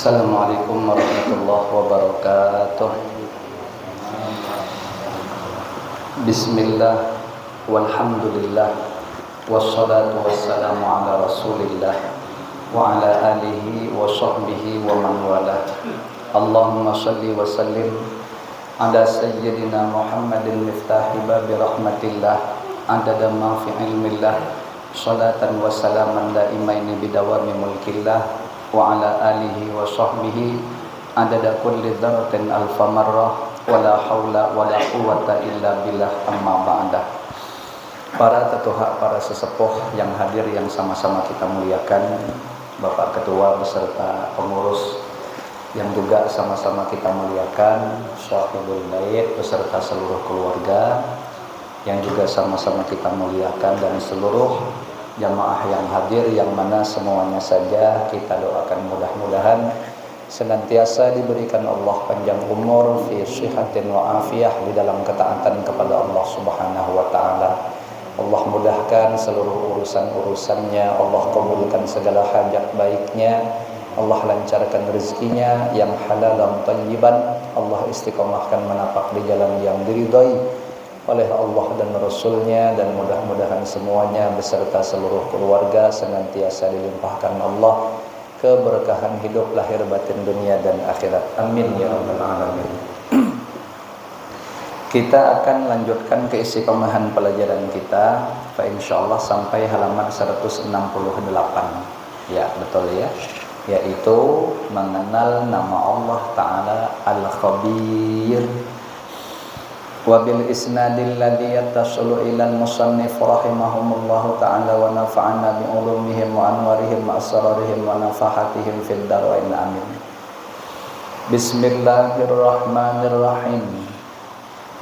Assalamualaikum warahmatullahi wabarakatuh. Bismillah, walhamdulillah, wassalatu wassalamu ala rasulillah wa ala alihi wa sahbihi wa man walah. Allahumma salli wa sallim ala sayyidina Muhammadin miftahi babi rahmatillah adada ma fi ilmillah, salatan wa salaman daimaini bidawami mulkillah wa ala alihi wa sahbihi adada kulli dzarratin alfa marrah wala haula wala quwwata illa billah, amma ba'da. Para tetuha, para sesepuh yang hadir yang sama-sama kita muliakan, Bapak Ketua beserta pengurus yang juga sama-sama kita muliakan, Syahidul Bait beserta seluruh keluarga yang juga sama-sama kita muliakan, dan seluruh jamaah yang hadir yang mana semuanya saja kita doakan mudah-mudahan senantiasa diberikan Allah panjang umur fi shihatin wa afiyah di dalam ketaatan kepada Allah Subhanahu wa taala. Allah mudahkan seluruh urusan-urusannya, Allah kabulkan segala hajat baiknya, Allah lancarkan rezekinya yang halal dan thayyiban, Allah istiqomahkan menapak di jalan yang diridhai oleh Allah dan Rasulnya, dan mudah-mudahan semuanya beserta seluruh keluarga senantiasa dilimpahkan Allah keberkahan hidup lahir batin dunia dan akhirat. Amin ya rabbal alamin. Kita akan lanjutkan keistiqomahan pelajaran kita, insyaallah sampai halaman 168. Ya, betul ya. Yaitu mengenal nama Allah Ta'ala Al-Khabir. Wabil isnadil ladzi yatasulu ila al-musannif rahimahumullahu ta'ala wa nafa'ana bi ulumihim wa anwarihim wa asrarihim wa nafahatihim fid darain amin. Bismillahirrahmanirrahim.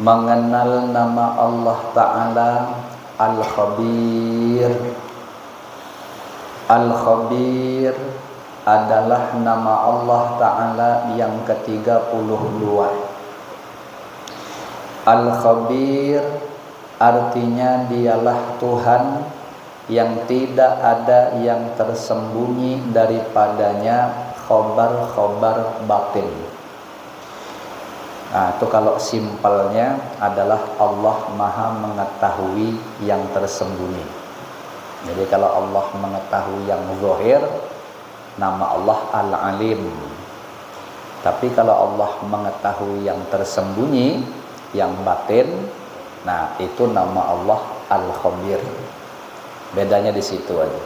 Mengenal nama Allah Ta'ala Al-Khabir. Al-Khabir adalah nama Allah Ta'ala yang ke-32. Al-Khabir artinya dialah Tuhan yang tidak ada yang tersembunyi daripadanya khobar-khobar batin. Nah, itu kalau simpelnya adalah Allah Maha mengetahui yang tersembunyi. Jadi kalau Allah mengetahui yang zahir, nama Allah Al-Alim. Tapi kalau Allah mengetahui yang tersembunyi, yang batin, nah itu nama Allah Al-Khabir. Bedanya di situ aja.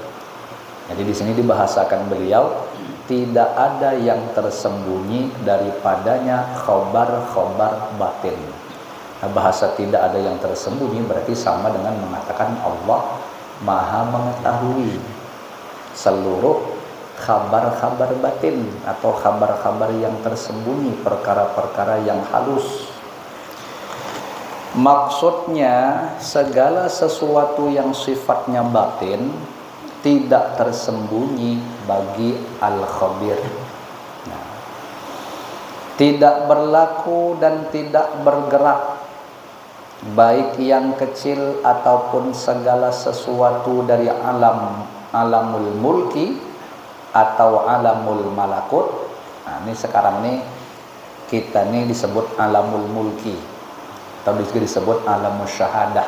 Jadi di sini dibahasakan beliau tidak ada yang tersembunyi daripadanya khobar-khobar batin. Nah, bahasa tidak ada yang tersembunyi berarti sama dengan mengatakan Allah Maha mengetahui seluruh kabar-kabar batin atau kabar-kabar yang tersembunyi, perkara-perkara yang halus. Maksudnya segala sesuatu yang sifatnya batin tidak tersembunyi bagi Al-Khabir. Nah, tidak berlaku dan tidak bergerak baik yang kecil ataupun segala sesuatu dari alamul mulki atau alamul malakut. Nah, ini sekarang nih kita nih disebut alamul mulki atau disebut alam syahadah.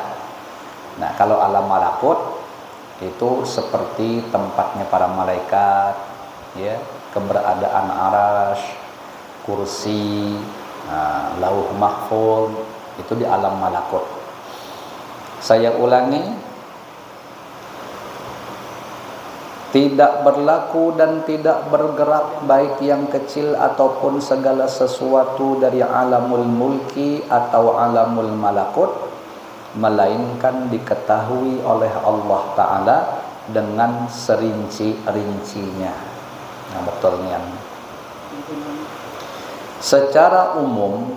Nah, kalau alam malakut itu seperti tempatnya para malaikat, ya, keberadaan arasy, kursi, lauh mahfuz, itu di alam malakut. Saya ulangi, tidak berlaku dan tidak bergerak baik yang kecil ataupun segala sesuatu dari alamul mulki atau alamul malakut, melainkan diketahui oleh Allah Ta'ala dengan serinci-rincinya. Nah, betulnya secara umum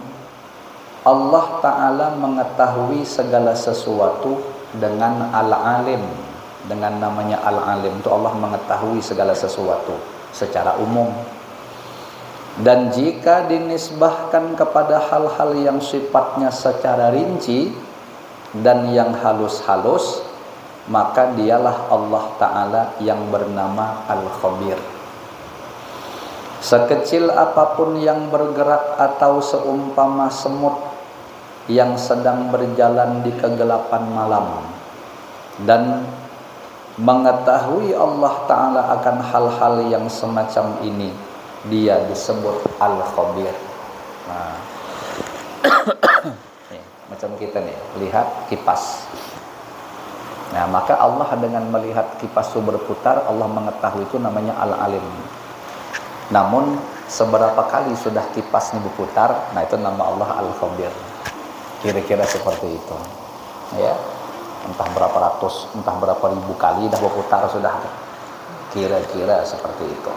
Allah Ta'ala mengetahui segala sesuatu dengan Al-Alim. Dengan namanya Al-Alim itu Allah mengetahui segala sesuatu secara umum. Dan jika dinisbahkan kepada hal-hal yang sifatnya secara rinci dan yang halus-halus, maka dialah Allah Ta'ala yang bernama Al-Khabir. Sekecil apapun yang bergerak atau seumpama semut yang sedang berjalan di kegelapan malam dan mengetahui Allah Ta'ala akan hal-hal yang semacam ini, dia disebut Al-Khabir. Nah, nih, macam kita nih, lihat kipas. Nah, maka Allah dengan melihat kipas itu berputar, Allah mengetahui itu namanya Al-Alim. Namun seberapa kali sudah kipas ini berputar, nah itu nama Allah Al-Khabir. Kira-kira seperti itu. Ya. Entah berapa ratus, entah berapa ribu kali dah berputar sudah. Kira-kira seperti itu.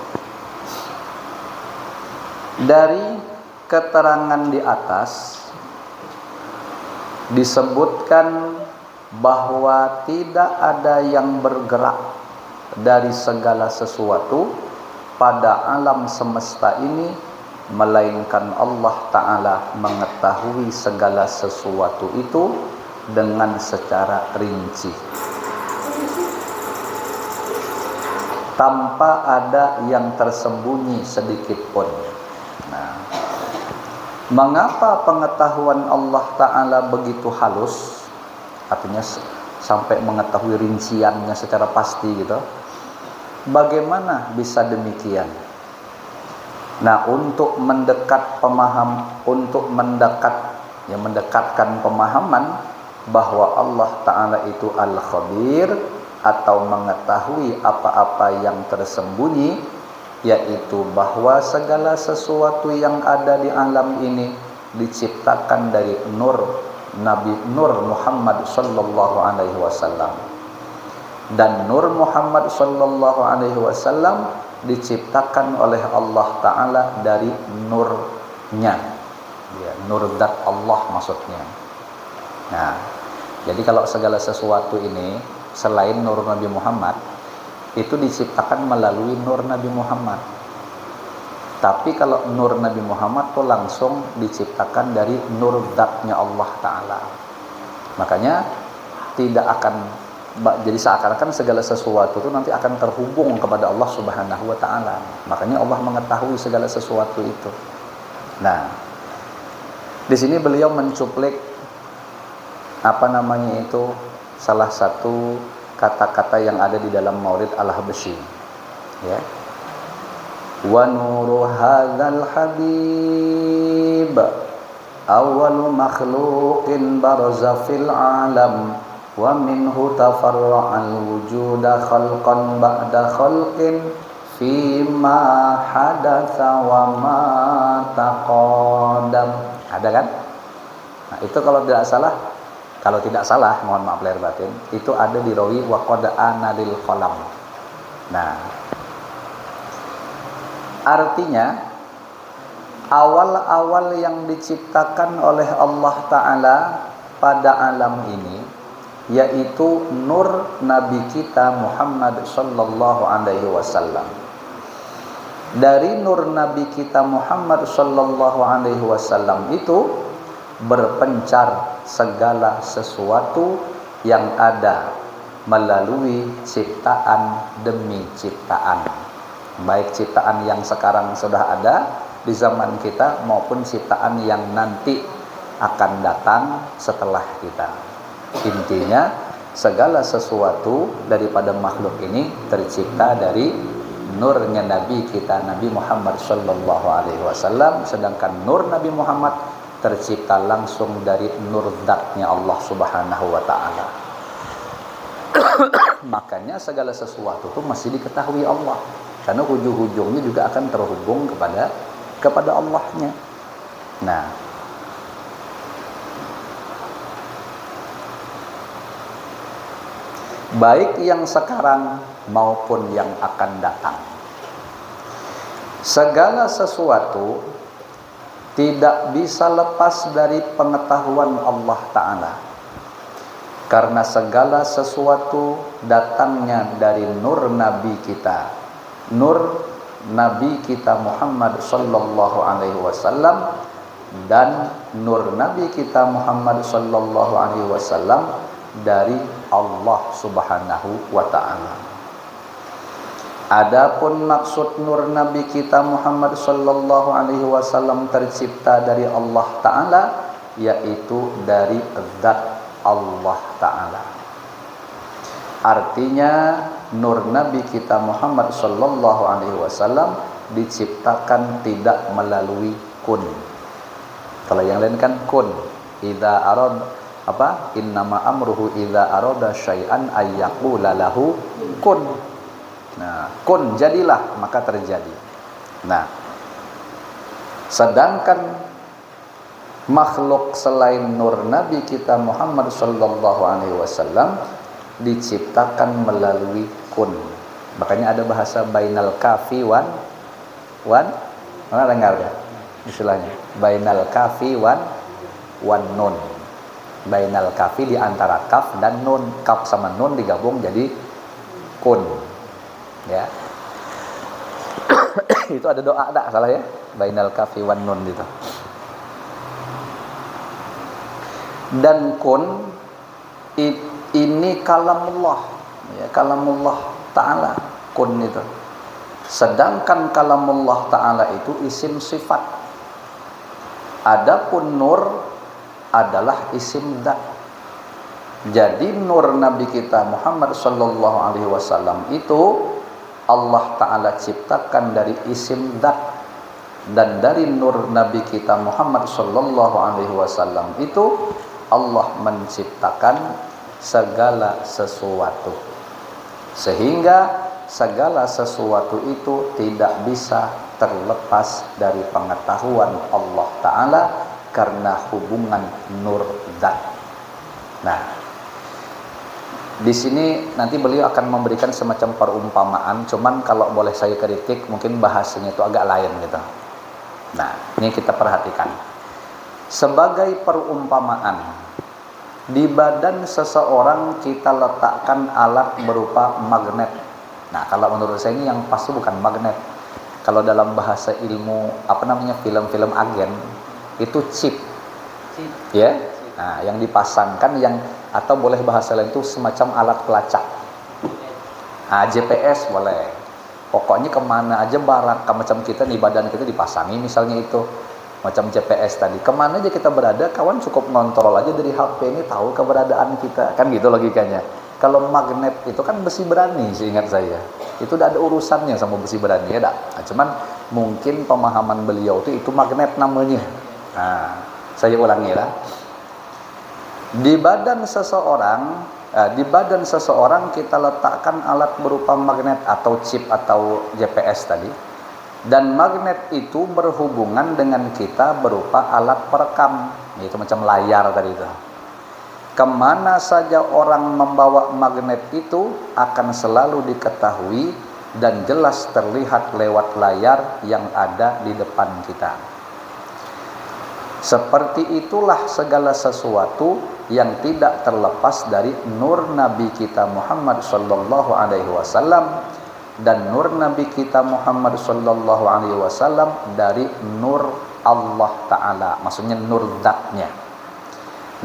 Dari keterangan di atas disebutkan bahwa tidak ada yang bergerak dari segala sesuatu pada alam semesta ini melainkan Allah Ta'ala mengetahui segala sesuatu itu dengan secara rinci, tanpa ada yang tersembunyi sedikit pun. Nah, mengapa pengetahuan Allah Ta'ala begitu halus? Artinya sampai mengetahui rinciannya secara pasti gitu. Bagaimana bisa demikian? Nah, untuk mendekatkan pemahaman bahwa Allah Ta'ala itu Al-Khabir atau mengetahui apa-apa yang tersembunyi, yaitu bahwa segala sesuatu yang ada di alam ini diciptakan dari nur Muhammad sallallahu alaihi wasallam, dan nur Muhammad sallallahu alaihi wasallam diciptakan oleh Allah Ta'ala dari nurnya, ya, nur zat Allah maksudnya. Nah, jadi kalau segala sesuatu ini selain nur Nabi Muhammad itu diciptakan melalui nur Nabi Muhammad. Tapi kalau nur Nabi Muhammad itu langsung diciptakan dari nur zatnya Allah Ta'ala. Makanya tidak akan, jadi seakan-akan segala sesuatu itu nanti akan terhubung kepada Allah Subhanahu wa Ta'ala. Makanya Allah mengetahui segala sesuatu itu. Nah, di sini beliau mencuplik salah satu kata-kata yang ada di dalam Maulid Al-Habsyi, ya. Wa nuru hadzal habib awwalu makhluqin barza fil alam wa minhu tafarra'al wujuda khalqan ba'da khalqin fima hadatsa wa ma taqaddam. Ada kan? Nah, itu kalau tidak salah, mohon maaf lahir batin, itu ada di rawi wa qad ana lil qalam. Nah, artinya awal-awal yang diciptakan oleh Allah Ta'ala pada alam ini yaitu nur Nabi kita Muhammad sallallahu alaihi wasallam. Dari nur Nabi kita Muhammad sallallahu alaihi wasallam itu berpencar segala sesuatu yang ada melalui ciptaan demi ciptaan, baik ciptaan yang sekarang sudah ada di zaman kita maupun ciptaan yang nanti akan datang setelah kita. Intinya segala sesuatu daripada makhluk ini tercipta dari nurnya Nabi kita Nabi Muhammad sallallahu alaihi wasallam, sedangkan nur Nabi Muhammad tercipta langsung dari nur zatnya Allah Subhanahu wa Ta'ala. Makanya segala sesuatu itu masih diketahui Allah, karena ujung-ujungnya juga akan terhubung kepada Allahnya. Nah, baik yang sekarang maupun yang akan datang, segala sesuatu tidak bisa lepas dari pengetahuan Allah Ta'ala, karena segala sesuatu datangnya dari nur Nabi kita, nur Nabi kita Muhammad sallallahu alaihi wasallam, dan nur Nabi kita Muhammad sallallahu alaihi wasallam dari Allah Subhanahu wa Ta'ala. Adapun maksud nur Nabi kita Muhammad sallallahu alaihi wasallam tercipta dari Allah Ta'ala, yaitu dari zat Allah Ta'ala. Artinya nur Nabi kita Muhammad sallallahu alaihi wasallam diciptakan tidak melalui kun. Kalau yang lain kan kun. Idza arad innama amruhu idza arada syai'an ayyaqula lahu kun. Nah, kun jadilah, maka terjadi. Nah, sedangkan makhluk selain nur Nabi kita Muhammad sallallahu alaihi wasallam diciptakan melalui kun. Makanya ada bahasa bainal kafi wan mana dengar ya istilahnya? Bainal kafi wan nun. Bainal kafi di antara kaf dan nun. Kaf sama nun digabung jadi kun. Ya. Itu ada doa tak salah ya? Bainal kafi wan nun itu. Dan kun ini kalamullah, ya, kalamullah Ta'ala, kun itu. Sedangkan kalamullah Ta'ala itu isim sifat. Adapun nur adalah isim zat. Jadi nur Nabi kita Muhammad sallallahu alaihi wasallam itu Allah Ta'ala ciptakan dari isim zat, dan dari nur Nabi kita Muhammad sallallahu alaihi wasallam itu Allah menciptakan segala sesuatu, sehingga segala sesuatu itu tidak bisa terlepas dari pengetahuan Allah Ta'ala karena hubungan nur zat. Nah, di sini nanti beliau akan memberikan semacam perumpamaan, cuman kalau boleh saya kritik mungkin bahasanya itu agak lain gitu. Nah, ini kita perhatikan. Sebagai perumpamaan, di badan seseorang kita letakkan alat berupa magnet. Nah, kalau menurut saya ini yang pasti bukan magnet. Kalau dalam bahasa ilmu film-film agen itu chip. Ya. Nah, yang dipasangkan atau boleh bahasa lain itu semacam alat pelacak. Nah, GPS boleh. Pokoknya kemana aja barang macam kita di badan kita dipasangi misalnya itu macam GPS tadi. Kemana aja kita berada, kawan cukup ngontrol aja dari HP ini tahu keberadaan kita. Kan gitu logikanya. Kalau magnet itu kan besi berani seingat saya. Itu udah ada urusannya sama besi berani ya dak. Nah, cuman mungkin pemahaman beliau itu magnet namanya. Nah, saya ulangi lah. Di badan seseorang kita letakkan alat berupa magnet atau chip atau GPS tadi, dan magnet itu berhubungan dengan kita berupa alat perekam, yaitu macam layar tadi itu. Kemana saja orang membawa magnet itu akan selalu diketahui dan jelas terlihat lewat layar yang ada di depan kita. Seperti itulah segala sesuatu yang tidak terlepas dari nur Nabi kita Muhammad sallallahu alaihi wasallam, dan nur Nabi kita Muhammad sallallahu alaihi wasallam dari nur Allah Ta'ala, maksudnya nur zatnya.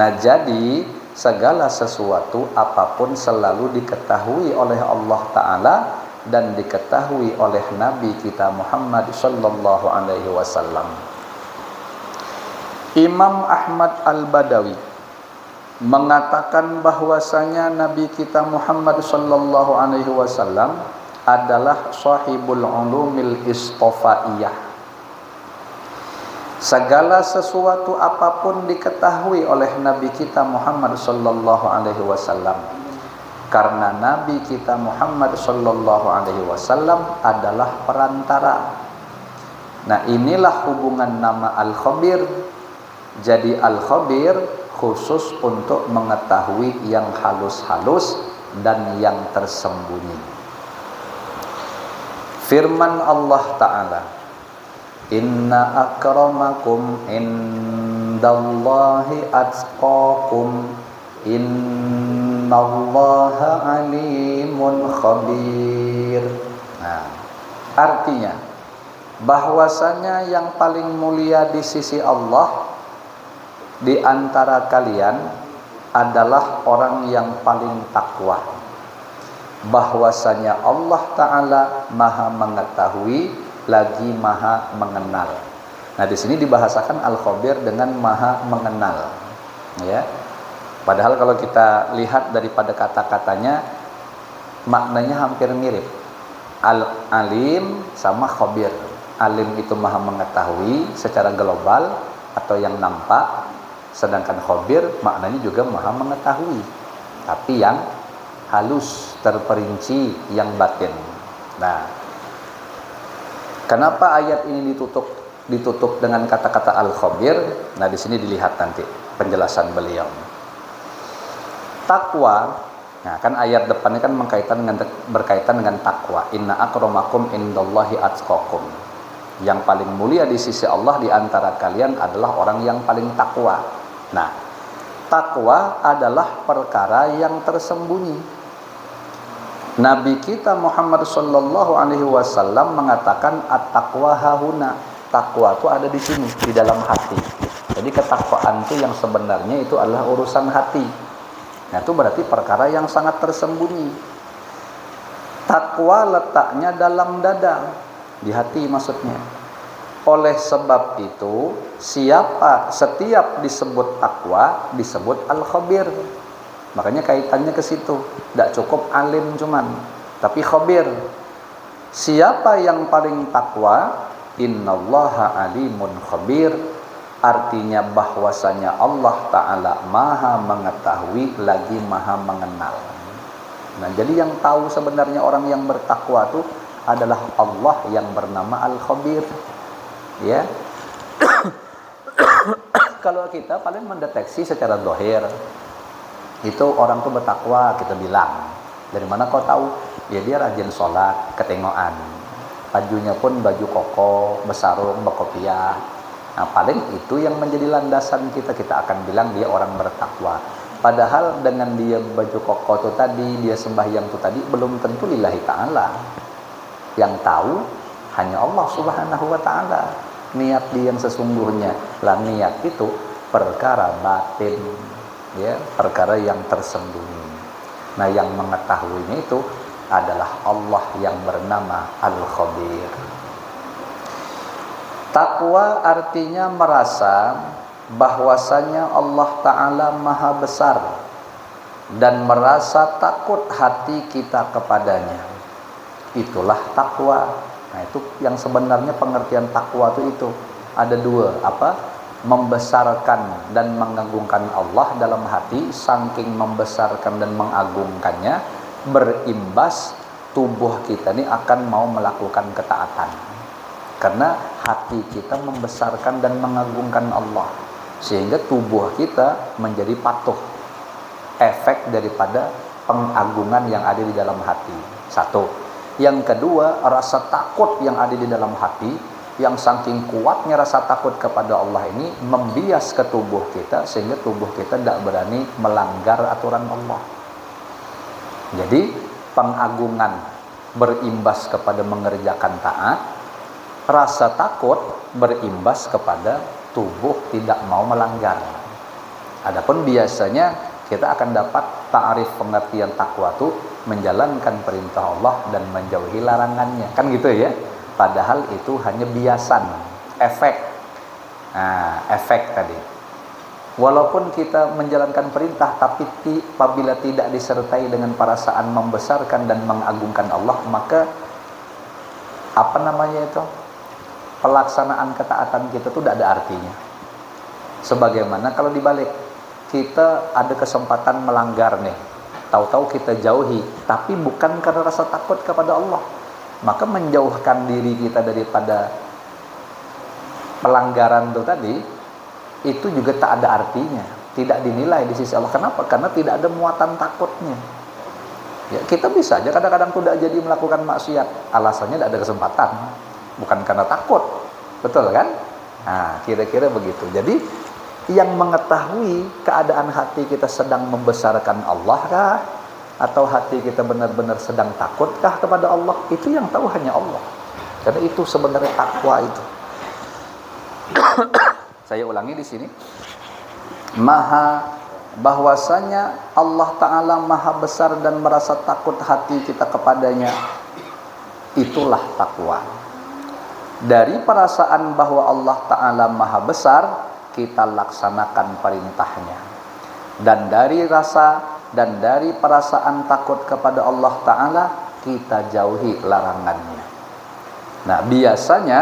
Nah, jadi segala sesuatu apapun selalu diketahui oleh Allah Ta'ala dan diketahui oleh Nabi kita Muhammad sallallahu alaihi wasallam. Imam Ahmad Al-Badawi mengatakan bahwasanya Nabi kita Muhammad sallallahu alaihi wasallam adalah sahibul ulumil istofaiyah. Segala sesuatu apapun diketahui oleh Nabi kita Muhammad sallallahu alaihi wasallam, karena Nabi kita Muhammad sallallahu alaihi wasallam adalah perantara. Nah, inilah hubungan nama Al-Khabir. Jadi Al-Khabir khusus untuk mengetahui yang halus-halus dan yang tersembunyi. Firman Allah Ta'ala, Inna akramakum indallahi atqakum innallaha alimun khabir. Nah, artinya bahwasanya yang paling mulia di sisi Allah di antara kalian adalah orang yang paling takwa. bahwasanya Allah Ta'ala maha mengetahui lagi maha mengenal. Nah di sini dibahasakan al-khabir dengan maha mengenal, ya. Padahal kalau kita lihat daripada kata-katanya maknanya hampir mirip. Al-alim sama khabir. Alim itu maha mengetahui secara global atau yang nampak, sedangkan khabir maknanya juga maha mengetahui, tapi yang halus, terperinci, yang batin. Nah, kenapa ayat ini ditutup dengan kata-kata al-khabir? Nah, di sini dilihat nanti penjelasan beliau. Takwa, nah kan ayat depannya kan berkaitan dengan takwa. Inna akramakum indallahi atqakum. Yang paling mulia di sisi Allah di antara kalian adalah orang yang paling takwa. Nah, takwa adalah perkara yang tersembunyi. Nabi kita Muhammad sallallahu alaihi wasallam mengatakan at-taqwa hahuna. Takwa itu ada di sini, di dalam hati. Jadi ketakwaan itu yang sebenarnya itu adalah urusan hati. Nah, itu berarti perkara yang sangat tersembunyi. Takwa letaknya dalam dada, di hati maksudnya. Oleh sebab itu, setiap disebut takwa disebut al-khabir. Makanya kaitannya ke situ. Tidak cukup alim cuman, tapi khabir. Siapa yang paling takwa? Innallaha alimun khabir. Artinya bahwasanya Allah Ta'ala maha mengetahui lagi maha mengenal. Nah, jadi yang tahu sebenarnya orang yang bertakwa itu adalah Allah yang bernama Al-Khabir. Ya. Kalau kita paling mendeteksi secara zahir, itu orang tuh bertakwa, kita bilang. Dari mana kau tahu? Ya dia rajin sholat, ketengokan. Bajunya pun baju koko, besarung, berkopiah. Nah, paling itu yang menjadi landasan kita akan bilang dia orang bertakwa. Padahal dengan dia baju koko itu tadi, dia sembahyang itu tadi, belum tentu lillahi ta'ala. Yang tahu hanya Allah subhanahu wa ta'ala. Niat dia yang sesungguhnya. Lah niat itu perkara batin, ya, perkara yang tersembunyi. Nah, yang mengetahuinya itu adalah Allah yang bernama Al-Khabir. Takwa artinya merasa bahwasanya Allah Ta'ala maha besar dan merasa takut hati kita kepadanya. Itulah takwa. Nah, itu yang sebenarnya pengertian takwa itu ada dua, membesarkan dan mengagungkan Allah dalam hati. Saking membesarkan dan mengagungkannya, berimbas tubuh kita ini akan mau melakukan ketaatan. Karena hati kita membesarkan dan mengagungkan Allah, sehingga tubuh kita menjadi patuh. Efek daripada pengagungan yang ada di dalam hati. Satu. Yang kedua, rasa takut yang ada di dalam hati, yang saking kuatnya rasa takut kepada Allah ini membias ke tubuh kita, sehingga tubuh kita tidak berani melanggar aturan Allah. Jadi pengagungan berimbas kepada mengerjakan taat, rasa takut berimbas kepada tubuh tidak mau melanggar. Adapun biasanya kita akan dapat ta'rif pengertian takwa itu menjalankan perintah Allah dan menjauhi larangannya. Kan gitu ya. Padahal itu hanya biasan, efek. Nah, efek tadi. Walaupun kita menjalankan perintah, tapi apabila tidak disertai dengan perasaan membesarkan dan mengagungkan Allah, maka pelaksanaan ketaatan kita itu tidak ada artinya. Sebagaimana kalau dibalik, kita ada kesempatan melanggar nih, tahu-tahu kita jauhi, tapi bukan karena rasa takut kepada Allah, maka menjauhkan diri kita daripada pelanggaran itu tadi, itu juga tak ada artinya, tidak dinilai di sisi Allah. Kenapa? Karena tidak ada muatan takutnya. Ya, kita bisa aja kadang-kadang tidak jadi melakukan maksiat, alasannya tidak ada kesempatan, bukan karena takut. Betul kan? Nah, kira-kira begitu. Jadi yang mengetahui keadaan hati kita sedang membesarkan Allah kah, atau hati kita benar-benar sedang takutkah kepada Allah, itu yang tahu hanya Allah. Karena itu sebenarnya takwa itu. Saya ulangi di sini. Maha bahwasanya Allah Ta'ala maha besar dan merasa takut hati kita kepadanya, itulah takwa. Dari perasaan bahwa Allah Ta'ala maha besar, kita laksanakan perintahnya. Dan dari perasaan takut kepada Allah Ta'ala, kita jauhi larangannya. Nah, biasanya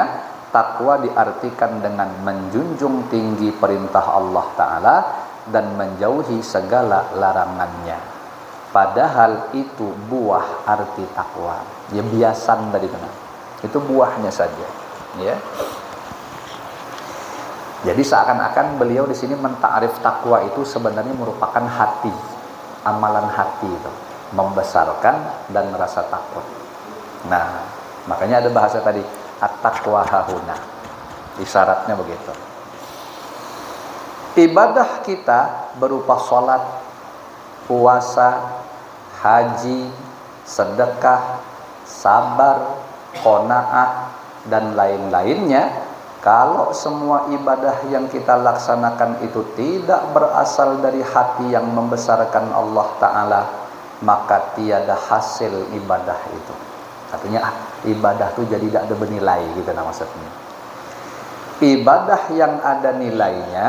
takwa diartikan dengan menjunjung tinggi perintah Allah Ta'ala dan menjauhi segala larangannya. Padahal itu buah arti takwa. Ya, biasan dari mana? Itu buahnya saja. Ya. Jadi seakan-akan beliau di sini mentakrif takwa itu sebenarnya merupakan hati, amalan hati itu, membesarkan dan rasa takut. Nah, makanya ada bahasa tadi, at-taqwa hahuna. Isyaratnya begitu. Ibadah kita berupa sholat, puasa, haji, sedekah, sabar, qanaah, dan lain-lainnya. Kalau semua ibadah yang kita laksanakan itu tidak berasal dari hati yang membesarkan Allah Ta'ala, maka tiada hasil ibadah itu. Artinya ibadah itu jadi tidak ada bernilai gitu maksudnya. Ibadah yang ada nilainya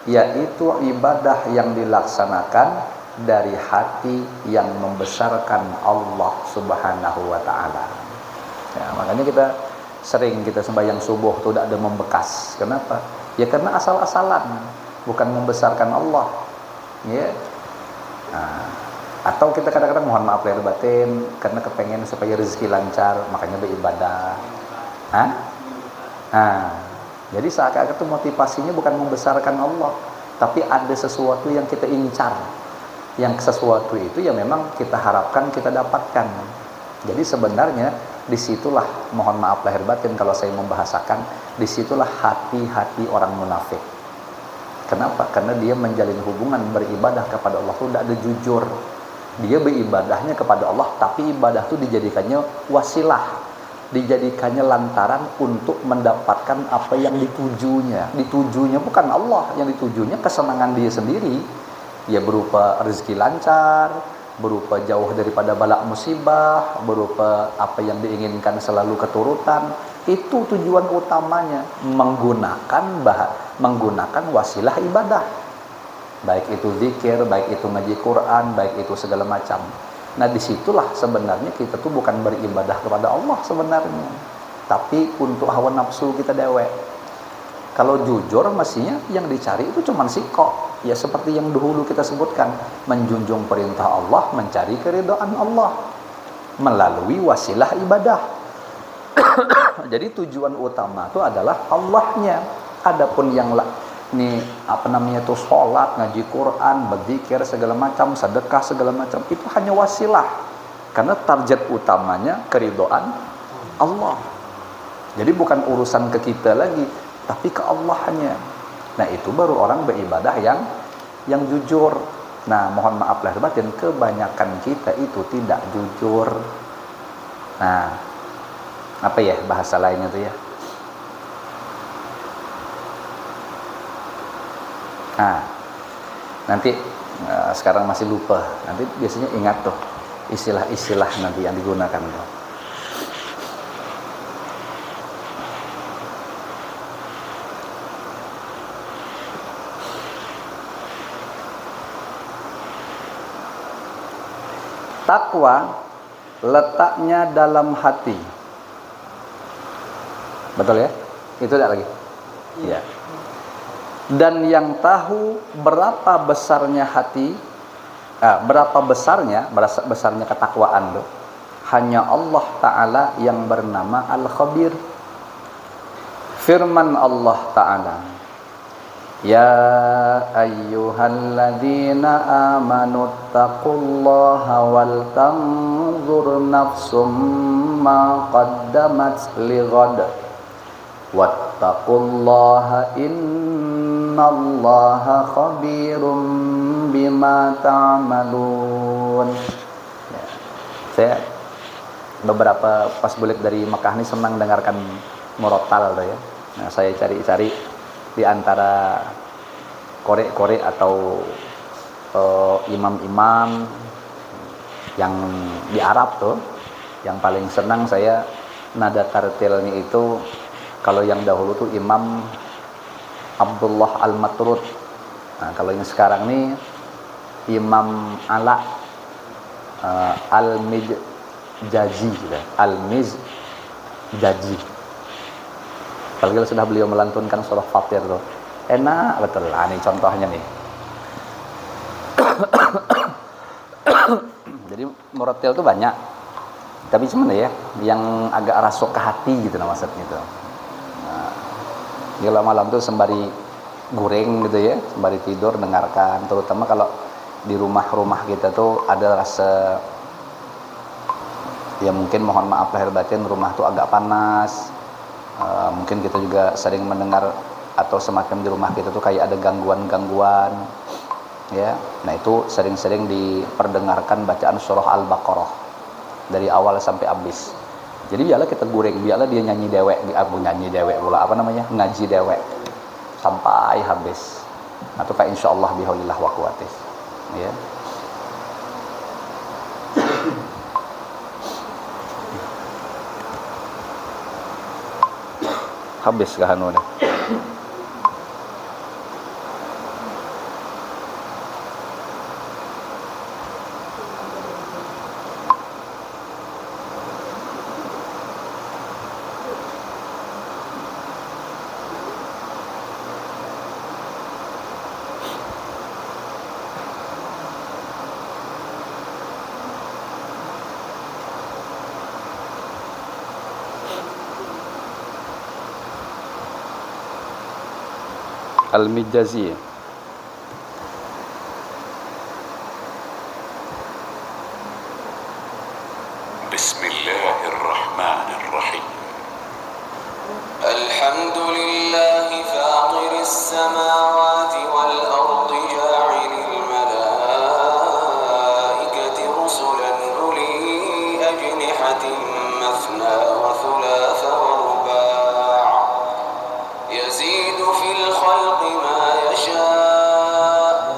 yaitu ibadah yang dilaksanakan dari hati yang membesarkan Allah Subhanahu wa Ta'ala. Ya, makanya kita sembahyang subuh itu tidak ada membekas. Kenapa? Ya karena asal-asalan, bukan membesarkan Allah. Ya. Nah, atau kita kadang-kadang mohon maaf lahir batin karena kepengen supaya rezeki lancar, makanya beribadah. Jadi seakan-akan itu motivasinya bukan membesarkan Allah, tapi ada sesuatu yang kita incar. Yang sesuatu itu yang memang kita harapkan kita dapatkan. Jadi sebenarnya disitulah, mohon maaf lahir batin kalau saya membahasakan, disitulah hati-hati orang munafik. Kenapa? Karena dia menjalin hubungan beribadah kepada Allah itu tidak ada jujur. Dia beribadahnya kepada Allah, tapi ibadah itu dijadikannya wasilah, dijadikannya lantaran untuk mendapatkan apa yang ditujunya. Ditujunya bukan Allah, yang ditujunya kesenangan dia sendiri. Ya berupa rezeki lancar, berupa jauh daripada balak musibah, berupa apa yang diinginkan selalu keturutan. Itu tujuan utamanya, menggunakan wasilah ibadah. Baik itu zikir, baik itu ngaji Quran, baik itu segala macam. Nah, disitulah sebenarnya kita tuh bukan beribadah kepada Allah sebenarnya, tapi untuk hawa nafsu kita dewek. Kalau jujur mestinya yang dicari itu cuma sikok. Ya seperti yang dahulu kita sebutkan, menjunjung perintah Allah, mencari keridhaan Allah melalui wasilah ibadah. Jadi tujuan utama itu adalah Allahnya. Adapun yang itu sholat, ngaji Quran, berzikir segala macam, sedekah segala macam, itu hanya wasilah. Karena target utamanya keridhaan Allah. Jadi bukan urusan ke kita lagi, tapi ke Allahnya. Nah, itu baru orang beribadah yang jujur. Nah, mohon maaf lahir batin, kebanyakan kita itu tidak jujur. Nah, apa ya bahasa lainnya itu ya? Nah, nanti sekarang masih lupa. Nanti biasanya ingat tuh istilah-istilah nanti yang digunakan tuh. Takwa letaknya dalam hati. Betul ya? Itu tidak lagi. Iya. Dan yang tahu berapa besarnya hati, berapa besarnya ketakwaan itu, hanya Allah Ta'ala yang bernama Al-Khabir. Firman Allah Ta'ala, Ya ayyuhalladzina amanu taqullaha wal tanzur nafsum ma qaddamat lighad wattaqullaha innallaha khabirum bima ta'malun. Ya, saya beberapa pas balik dari Mekah ini senang dengarkan murotal tuh ya. Nah, saya cari-cari di antara korek-korek atau imam-imam yang di Arab tuh, yang paling senang saya nada tartilnya itu kalau yang dahulu tuh Imam Abdullah Al-Matrud. Nah, kalau yang sekarang nih Imam Ala Al-Mizjaji gitu. Al-Mizjaji. Kalau sudah beliau melantunkan surah Fatir tuh enak betul. Nah, ini contohnya nih. Jadi murattil tuh banyak, tapi cuman ya yang agak rasuk ke hati gitu nah maksudnya itu. Nah, kalau malam tuh sembari goreng gitu ya, sembari tidur dengarkan, terutama kalau di rumah-rumah kita tuh ada rasa ya mungkin mohon maaf lahir batin rumah tuh agak panas. Mungkin kita juga sering mendengar atau semacam di rumah kita tuh kayak ada gangguan-gangguan ya. Nah, itu sering-sering diperdengarkan bacaan surah Al-Baqarah dari awal sampai habis. Jadi biarlah kita goreng, biarlah dia nyanyi dewek, pula apa namanya? Ngaji dewek sampai habis. Atau kayak insyaallah bihaulillah wa quwwatih. Ya. Habis kah anu nih? Al-Mizjazi. Bismillahirrahmanirrahim. Alhamdulillahi fatiris samawati wal ardi ja'ilil malaikati rusulan uli ajnihatin mathna wa thulatha wa ruba' yazidu fil khalqi ma yasha'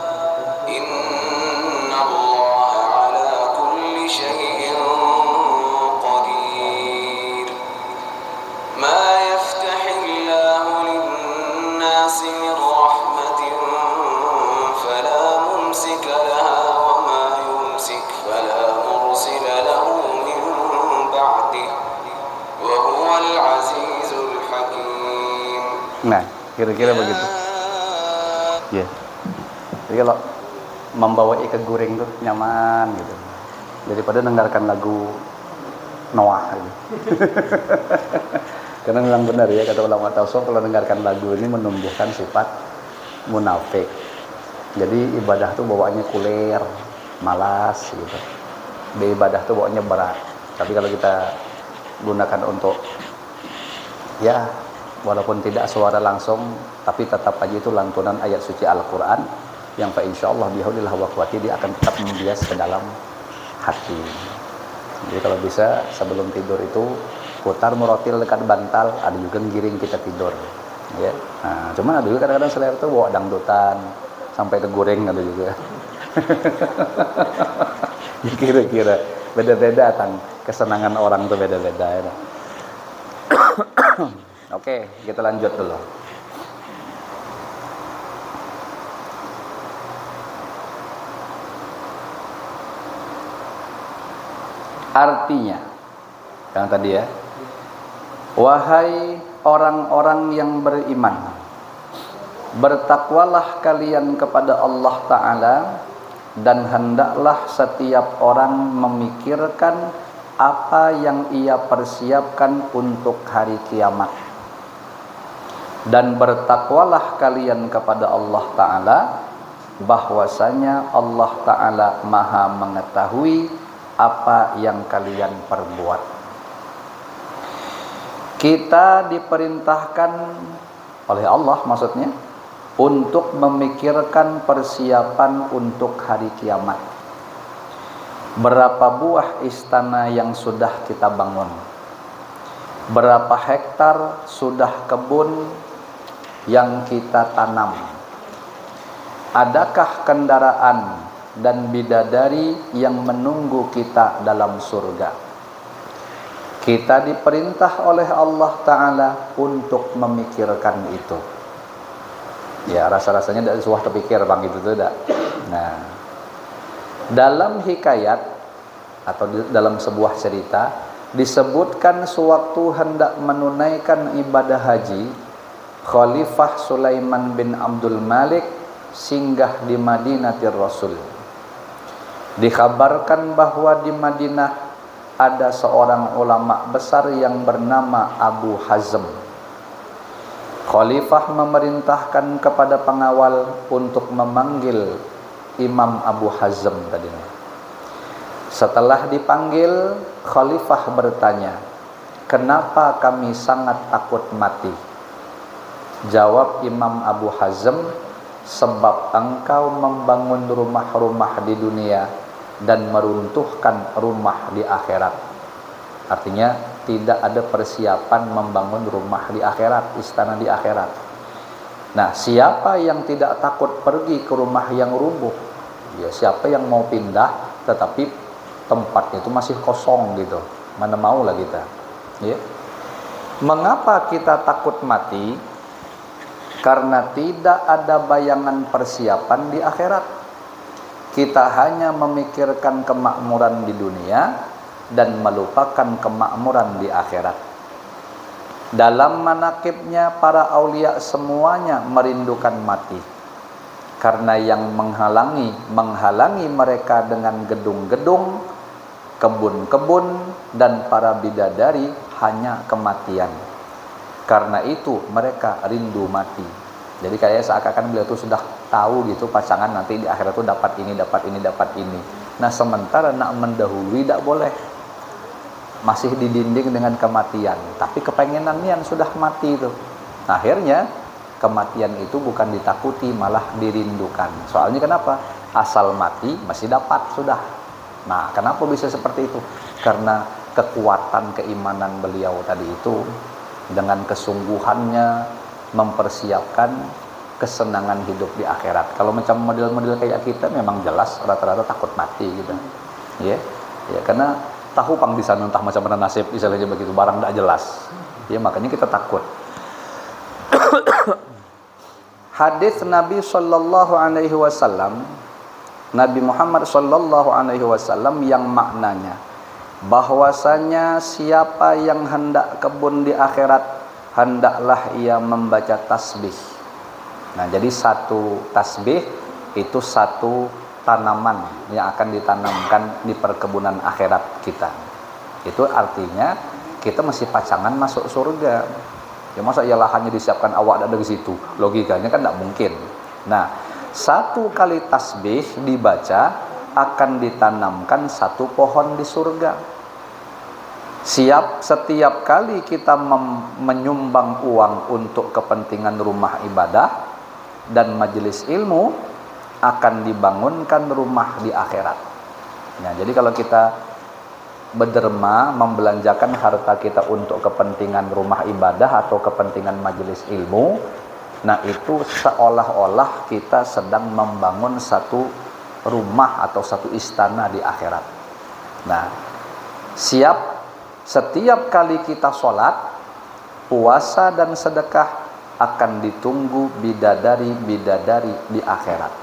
inna allaha ala kulli shay'in qadir ma yaftahillahu linnasi min rahmatin fala mumsika laha wa ma yumsik fala mursila lahu min ba'dihi wa huwal azizul hakim. Nah, kira-kira begitu. Ya. Jadi kalau membawa ikan goreng tuh nyaman gitu. Daripada dengarkan lagu Noah gitu. Karena memang benar ya kata ulama tasawuf, kalau dengarkan lagu ini menumbuhkan sifat munafik. Jadi ibadah tuh bawaannya kuler, malas gitu. Ibadah tuh bawaannya berat. Tapi kalau kita gunakan untuk ya walaupun tidak suara langsung, tapi tetap aja itu lantunan ayat suci Al-Quran yang fa insyaallah bihaulillah wa quwwati dia akan tetap membias ke dalam hati. Jadi kalau bisa sebelum tidur itu putar murotil dekat bantal, ada juga giring kita tidur. Ya. Nah, cuman ada juga kadang-kadang selera itu bawa dangdutan sampai tergoreng ada juga. Kira-kira beda-beda kan kesenangan orang tuh beda-beda ya. Oke, kita lanjut dulu. Artinya, yang tadi ya, wahai orang-orang yang beriman, bertakwalah kalian kepada Allah Ta'ala, dan hendaklah setiap orang memikirkan apa yang ia persiapkan untuk hari kiamat. Dan bertakwalah kalian kepada Allah Ta'ala, bahwasanya Allah Ta'ala maha mengetahui apa yang kalian perbuat. Kita diperintahkan oleh Allah maksudnya untuk memikirkan persiapan untuk hari kiamat. Berapa buah istana yang sudah kita bangun? Berapa hektar sudah kebun yang kita tanam? adakah kendaraan dan bidadari yang menunggu kita dalam surga? Kita diperintah oleh Allah Ta'ala untuk memikirkan itu. Ya, rasa-rasanya tidak sesuatu terpikir bang, itu tidak. Nah, dalam hikayat atau dalam sebuah cerita disebutkan sewaktu hendak menunaikan ibadah haji, Khalifah Sulaiman bin Abdul Malik singgah di Madinatir Rasul. Dikabarkan bahwa di Madinah ada seorang ulama besar yang bernama Abu Hazm. Khalifah memerintahkan kepada pengawal untuk memanggil Imam Abu Hazm tadinya. Setelah dipanggil, Khalifah bertanya, "Kenapa kami sangat takut mati?" Jawab Imam Abu Hazm, "Sebab engkau membangun rumah-rumah di dunia dan meruntuhkan rumah di akhirat." Artinya tidak ada persiapan membangun rumah di akhirat, istana di akhirat. Nah, siapa yang tidak takut pergi ke rumah yang rubuh? Ya, siapa yang mau pindah tetapi tempatnya itu masih kosong gitu. Mana mau lah kita. Ya. Mengapa kita takut mati? Karena tidak ada bayangan persiapan di akhirat. Kita hanya memikirkan kemakmuran di dunia dan melupakan kemakmuran di akhirat. Dalam manakibnya para aulia semuanya merindukan mati. Karena yang menghalangi mereka dengan gedung-gedung, kebun-kebun, dan para bidadari hanya kematian. Karena itu mereka rindu mati. Jadi kayak seakan-akan beliau itu sudah tahu gitu pasangan nanti di akhirat itu dapat ini, dapat ini, dapat ini. Nah, sementara nak mendahului tidak boleh. Masih didinding dengan kematian, tapi kepengenan yang sudah mati itu. Nah, akhirnya kematian itu bukan ditakuti, malah dirindukan. Soalnya kenapa? Asal mati masih dapat sudah. Nah, kenapa bisa seperti itu? Karena kekuatan keimanan beliau tadi itu dengan kesungguhannya mempersiapkan kesenangan hidup di akhirat. Kalau macam model-model kayak kita memang jelas rata-rata takut mati gitu. Ya. Ya, karena tahu pang di sana entah macam mana nasib istilahnya begitu, barang tidak jelas. Ya, makanya kita takut. Hadis Nabi sallallahu alaihi wasallam, Nabi Muhammad sallallahu alaihi wasallam yang maknanya bahwasanya siapa yang hendak kebun di akhirat hendaklah ia membaca tasbih. Nah, jadi satu tasbih itu satu tanaman yang akan ditanamkan di perkebunan akhirat kita. Itu artinya kita masih pacangan masuk surga. Ya masa ya lahannya disiapkan awak ada di situ. Logikanya kan tidak mungkin. Nah, satu kali tasbih dibaca akan ditanamkan satu pohon di surga. Setiap kali kita menyumbang uang untuk kepentingan rumah ibadah dan majelis ilmu, akan dibangunkan rumah di akhirat. Nah, jadi kalau kita berderma membelanjakan harta kita untuk kepentingan rumah ibadah atau kepentingan majelis ilmu, nah itu seolah-olah kita sedang membangun satu rumah atau satu istana di akhirat. Nah, setiap kali kita sholat, puasa dan sedekah akan ditunggu bidadari-bidadari di akhirat.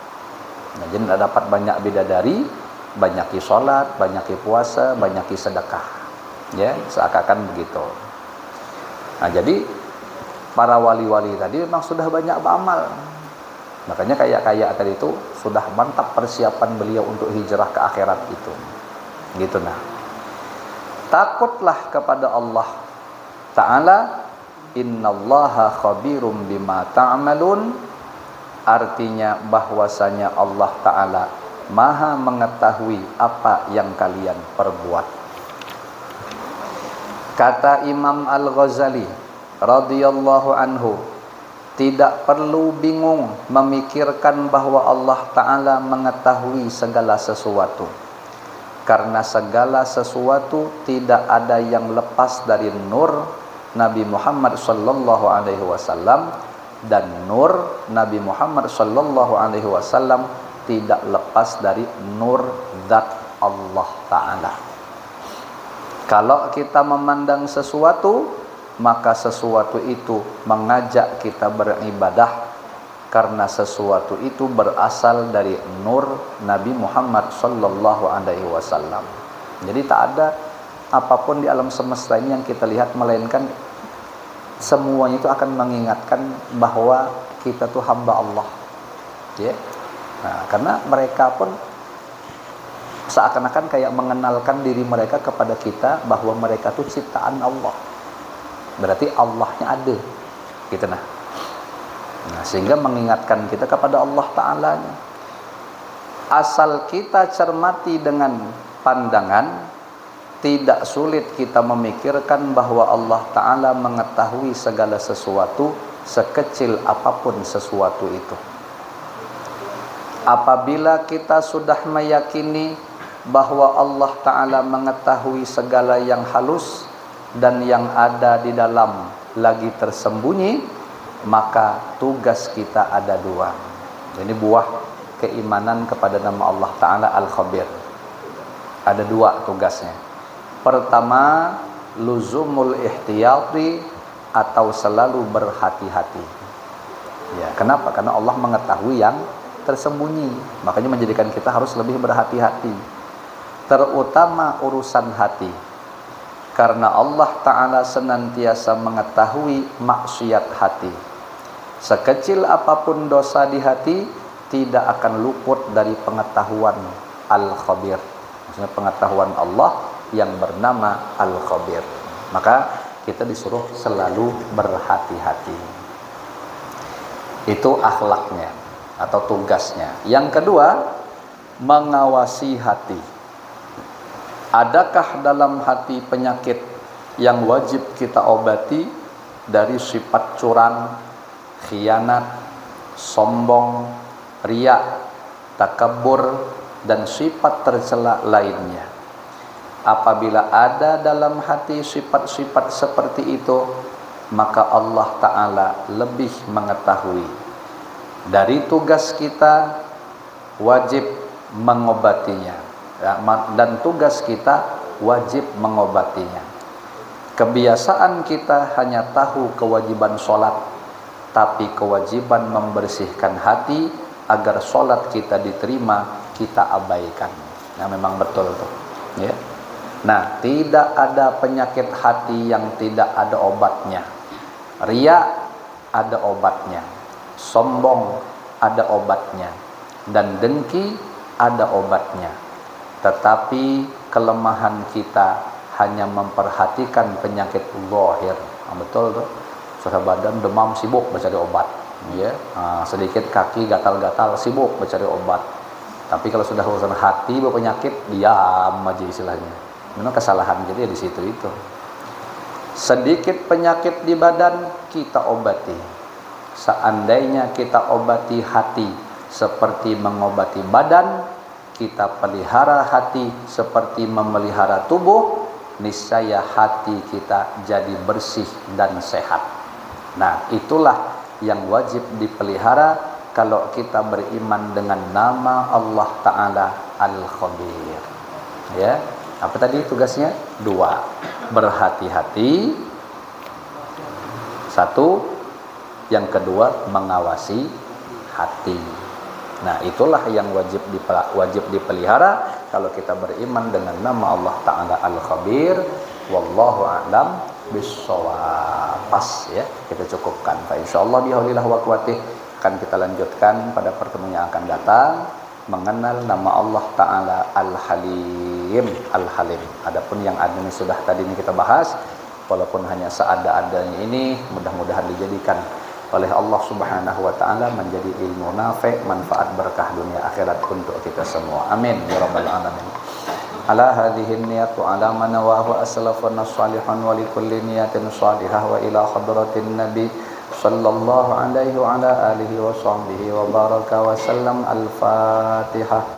Nah, jadi dapat banyak bidadari, banyaki sholat, banyaki puasa, banyaki sedekah. Ya, seakan-akan begitu. Nah, jadi para wali-wali tadi memang sudah banyak beramal. Makanya kayak tadi itu sudah mantap persiapan beliau untuk hijrah ke akhirat itu. Gitu nah. Takutlah kepada Allah Ta'ala, innallaha khabirum bima ta'malun. Artinya bahwasanya Allah Ta'ala maha mengetahui apa yang kalian perbuat. Kata Imam Al-Ghazali radhiyallahu anhu, tidak perlu bingung memikirkan bahwa Allah Ta'ala mengetahui segala sesuatu. Karena segala sesuatu tidak ada yang lepas dari nur Nabi Muhammad sallallahu alaihi wasallam Dan nur Nabi Muhammad sallallahu alaihi wasallam tidak lepas dari nur zat Allah Ta'ala. Kalau kita memandang sesuatu, maka sesuatu itu mengajak kita beribadah, karena sesuatu itu berasal dari nur Nabi Muhammad sallallahu alaihi wasallam. Jadi tak ada apapun di alam semesta ini yang kita lihat, melainkan semuanya itu akan mengingatkan bahwa kita tuh hamba Allah. Ya. Nah, karena mereka pun seakan-akan kayak mengenalkan diri mereka kepada kita bahwa mereka tuh ciptaan Allah. Berarti Allahnya ada. Gitu nah. Nah, sehingga mengingatkan kita kepada Allah Ta'ala. Asal kita cermati dengan pandangan, tidak sulit kita memikirkan bahwa Allah Ta'ala mengetahui segala sesuatu, sekecil apapun sesuatu itu. Apabila kita sudah meyakini bahwa Allah Ta'ala mengetahui segala yang halus dan yang ada di dalam lagi tersembunyi, maka tugas kita ada dua. Ini buah keimanan kepada nama Allah Ta'ala Al-Khabir. Ada dua tugasnya. Pertama, luzumul ihtiyati, atau selalu berhati-hati. Ya, kenapa? Karena Allah mengetahui yang tersembunyi. Makanya menjadikan kita harus lebih berhati-hati. Terutama urusan hati. Karena Allah Ta'ala senantiasa mengetahui maksiat hati. Sekecil apapun dosa di hati, tidak akan luput dari pengetahuan Al-Khabir. Maksudnya pengetahuan Allah yang bernama Al-Khabir. Maka kita disuruh selalu berhati-hati. Itu akhlaknya atau tugasnya. Yang kedua, mengawasi hati. Adakah dalam hati penyakit yang wajib kita obati dari sifat curang, khianat, sombong, riya, takabur, dan sifat tercela lainnya? Apabila ada dalam hati sifat-sifat seperti itu, maka Allah Ta'ala lebih mengetahui. Dari tugas kita wajib mengobatinya, dan tugas kita wajib mengobatinya. Kebiasaan kita hanya tahu kewajiban sholat, tapi kewajiban membersihkan hati agar sholat kita diterima kita abaikan. Nah, memang betul tuh, ya. Nah, tidak ada penyakit hati yang tidak ada obatnya. Riya ada obatnya, sombong ada obatnya, dan dengki ada obatnya. Tetapi kelemahan kita hanya memperhatikan penyakit zahir. Betul tuh. Sudah badan demam, sibuk mencari obat, ya. Sedikit kaki gatal-gatal, sibuk mencari obat. Tapi kalau sudah urusan hati berpenyakit, diam aja istilahnya. Memang kesalahan kita ya di situ itu. Sedikit penyakit di badan kita obati. Seandainya kita obati hati seperti mengobati badan, kita pelihara hati seperti memelihara tubuh, niscaya hati kita jadi bersih dan sehat. Nah, itulah yang wajib dipelihara kalau kita beriman dengan nama Allah Ta'ala Al-Khabir. Ya, apa tadi tugasnya? Dua, berhati-hati. Satu, yang kedua mengawasi hati. Nah, itulah yang wajib dipelihara kalau kita beriman dengan nama Allah Ta'ala Al-Khabir. Wallahu a'lam bissawab. Pas ya, kita cukupkan. Fa insyaallah bihaulillah wa quwwatih akan kita lanjutkan pada pertemuan yang akan datang mengenal nama Allah Ta'ala Al-Halim. Al-Halim. Adapun yang ada ini sudah tadi ini kita bahas, walaupun hanya seada-adanya ini, mudah-mudahan dijadikan oleh Allah Subhanahu wa Ta'ala menjadi ilmu nafi', manfaat berkah dunia akhirat untuk kita semua. Amin ya rabbal alamin. Ala hadhihi niyatu ala man nawahu aslafun salihun wa likulli niyatin salihah wa ila hadratin nabi sallallahu alaihi wa ala alihi wa sahbihi wa baraka wa sallam. Al-Fatihah.